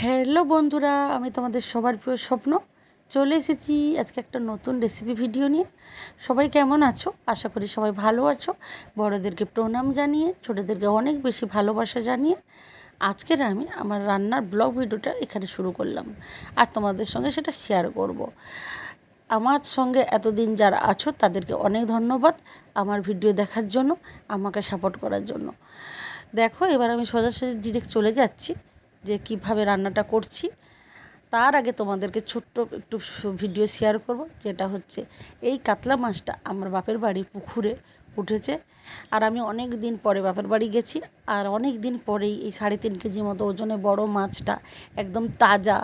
Hello বন্ধুরা, আমি তোমাদের সবার প্রিয় স্বপ্ন চলে এসেছি আজকে একটা নতুন রেসিপি ভিডিও নিয়ে। সবাই কেমন আছো? আশা করি সবাই ভালো আছো। বড়োদেরকে প্রণাম জানিয়ে, ছোটোদেরকে অনেক বেশি ভালোবাসা জানিয়ে আজকের আমি আমার রান্নার ব্লগ ভিডিওটা এখানে শুরু করলাম, আর তোমাদের সঙ্গে সেটা শেয়ার করব। আমার সঙ্গে এতদিন যারা আছো তাদেরকে অনেক ধন্যবাদ আমার ভিডিও দেখার জন্য, আমাকে সাপোর্ট করার জন্য। দেখো, এবার আমি সোজাসুজি ডিরেক্ট চলে যাচ্ছি যে কিভাবে রান্নাটা করছি। তার আগে তোমাদেরকে ছোট্ট একটু ভিডিও শেয়ার করব, যেটা হচ্ছে এই কাতলা মাছটা আমার বাপের বাড়ি পুকুরে উঠেছে। আর আমি অনেক দিন পরে বাপের বাড়ি গেছি, আর অনেক দিন পরেই এই 3.5 কেজি মতো ওজনে বড় মাছটা একদম তাজা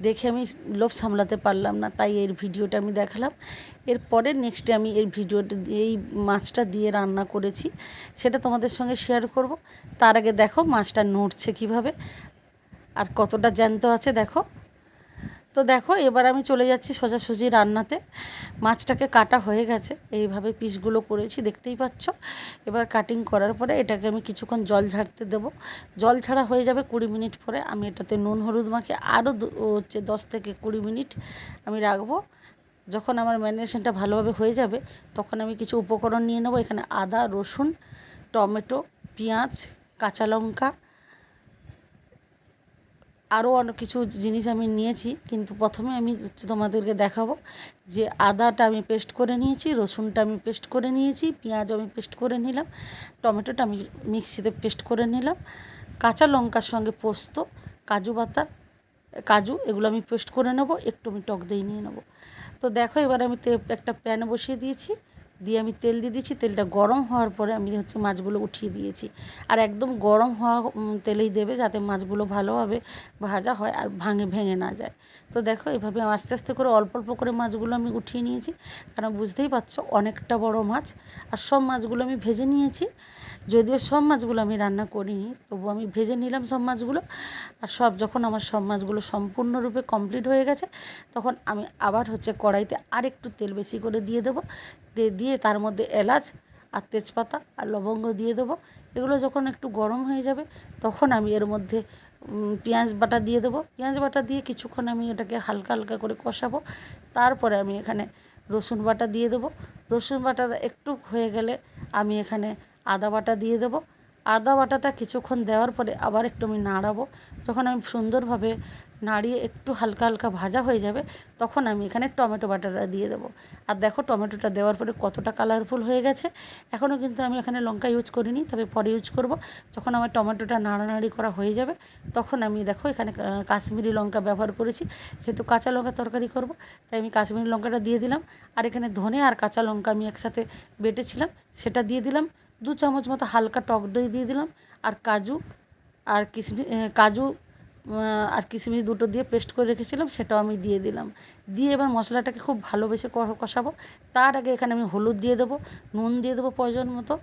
দেখে আমি লোভ সামলাতে পারলাম না, তাই এর ভিডিওটা আমি দেখালাম। এরপরে নেক্সটে আমি এর ভিডিওটা এই মাছটা দিয়ে রান্না করেছি, সেটা তোমাদের সঙ্গে শেয়ার করব। তার আগে দেখো মাছটা নড়ছে কিভাবে আর কতটা জ্যান্ত আছে দেখো। তো দেখো, এবার আমি চলে যাচ্ছি সোজাসুজি রান্নাতে। মাছটাকে কাটা হয়ে গেছে, এইভাবে পিসগুলো করেছি দেখতেই পাচ্ছ। এবার কাটিং করার পরে এটাকে আমি কিছুক্ষণ জল ঝাড়তে দেবো। জল ছাড়া হয়ে যাবে 20 মিনিট পরে। আমি এটাতে নুন হলুদ মাখিয়ে আরও 10 থেকে 20 মিনিট আমি রাখবো। যখন আমার ম্যারিনেশনটা ভালোভাবে হয়ে যাবে তখন আমি কিছু উপকরণ নিয়ে নেবো। এখানে আদা, রসুন, টমেটো, পেঁয়াজ, কাঁচা লঙ্কা, আরও অনেক কিছু জিনিস আমি নিয়েছি, কিন্তু প্রথমে আমি তোমাদেরকে দেখাবো যে আদাটা আমি পেস্ট করে নিয়েছি, রসুনটা আমি পেস্ট করে নিয়েছি, পেঁয়াজও আমি পেস্ট করে নিলাম, টমেটোটা আমি মিক্সিতে পেস্ট করে নিলাম, কাঁচা লঙ্কার সঙ্গে পোস্ত, কাজু বাটা, কাজু এগুলো আমি পেস্ট করে নেব, একটু আমি টক দই নিয়ে নেব। তো দেখো, এবার আমি একটা প্যান বসিয়ে দিয়েছি, দিয়ে আমি তেল দিয়ে দিয়েছি। তেলটা গরম হওয়ার পরে আমি মাছগুলো উঠিয়ে দিয়েছি। আর একদম গরম হওয়া তেলেই দেবে, যাতে মাছগুলো ভালোভাবে ভাজা হয় আর ভেঙে না যায়। তো দেখো, এভাবে আস্তে আস্তে করে অল্প অল্প করে মাছগুলো আমি উঠিয়ে নিয়েছি, কারণ বুঝতেই পারছো অনেকটা বড় মাছ। আর সব মাছগুলো আমি ভেজে নিয়েছি, যদিও সব মাছগুলো আমি রান্না করিনি, তবু আমি ভেজে নিলাম সব মাছগুলো। আর যখন আমার সব মাছগুলো সম্পূর্ণরূপে কমপ্লিট হয়ে গেছে, তখন আমি আবার কড়াইতে আরেকটু তেল বেশি করে দিয়ে দেবো। দিয়ে তার মধ্যে এলাচ আর তেজপাতা আর লবঙ্গ দিয়ে দেবো। এগুলো যখন একটু গরম হয়ে যাবে তখন আমি এর মধ্যে পেঁয়াজ বাটা দিয়ে দেবো। পেঁয়াজ বাটা দিয়ে কিছুক্ষণ আমি এটাকে হালকা হালকা করে কষাবো। তারপরে আমি এখানে রসুন বাটা দিয়ে দেবো। রসুন বাটা একটু হয়ে গেলে আমি এখানে আদা বাটা দিয়ে দেবো। আদা বাটাটা কিছুক্ষণ দেওয়ার পরে আবার একটু আমি নাড়াবো। যখন আমি সুন্দরভাবে নাড়িয়ে একটু হালকা হালকা ভাজা হয়ে যাবে, তখন আমি এখানে টমেটো বাটাটা দিয়ে দেবো। আর দেখো, টমেটোটা দেওয়ার পরে কতটা কালারফুল হয়ে গেছে। এখনও কিন্তু আমি এখানে লঙ্কা ইউজ করিনি, তবে পরে ইউজ করব। যখন আমার টমেটোটা নাড়ানাড়ি করা হয়ে যাবে, তখন আমি দেখো এখানে কাশ্মীরি লঙ্কা ব্যবহার করেছি, যেহেতু কাঁচা লঙ্কা তরকারি করব, তাই আমি কাশ্মীরি লঙ্কাটা দিয়ে দিলাম। আর এখানে ধনে আর কাঁচা লঙ্কা আমি একসাথে বেটেছিলাম, সেটা দিয়ে দিলাম। 2 চামচ মতো হালকা টক দই দিয়ে দিলাম। আর কাজু আর কিশমিশ দুটো দিয়ে পেস্ট করে রেখেছিলাম, সেটাও আমি দিয়ে দিলাম। দিয়ে এবার মশলাটাকে খুব ভালোবেসে কষাবো। তার আগে এখানে আমি হলুদ দিয়ে দেবো, নুন দিয়ে দেবো প্রয়োজন মতো,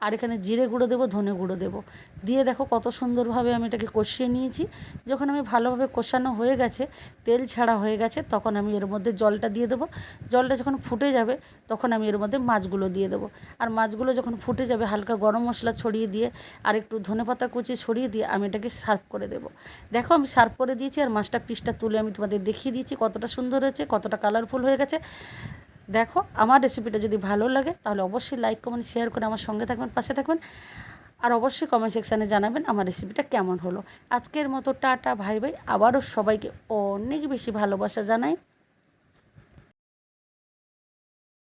আর এখানে জিরে গুঁড়ো দেবো, ধনে গুঁড়ো দেবো। দিয়ে দেখো কত সুন্দরভাবে আমি এটাকে কষিয়ে নিয়েছি। যখন আমি ভালোভাবে কষানো হয়ে গেছে, তেল ছাড়া হয়ে গেছে, তখন আমি এর মধ্যে জলটা দিয়ে দেবো। জলটা যখন ফুটে যাবে তখন আমি এর মধ্যে মাছগুলো দিয়ে দেবো। আর মাছগুলো যখন ফুটে যাবে, হালকা গরম মশলা ছড়িয়ে দিয়ে আর একটু ধনেপাতা কুচি ছড়িয়ে দিয়ে আমি এটাকে সার্ভ করে দেবো। দেখো, আমি সার্ভ করে দিয়েছি, আর মাছটা পিসটা তুলে আমি তোমাদের দেখিয়ে দিয়েছি কতটা সুন্দর হয়েছে, কতটা কালারফুল হয়ে গেছে। দেখো, আমার রেসিপিটা যদি ভালো লাগে তাহলে অবশ্যই লাইক কমেন্ট শেয়ার করে আমার সঙ্গে থাকবেন, পাশে থাকবেন। আর অবশ্যই কমেন্ট সেকশানে জানাবেন আমার রেসিপিটা কেমন হলো। আজকের মতো টাটা, ভাই ভাই। আবারও সবাইকে অনেক বেশি ভালোবাসা জানাই।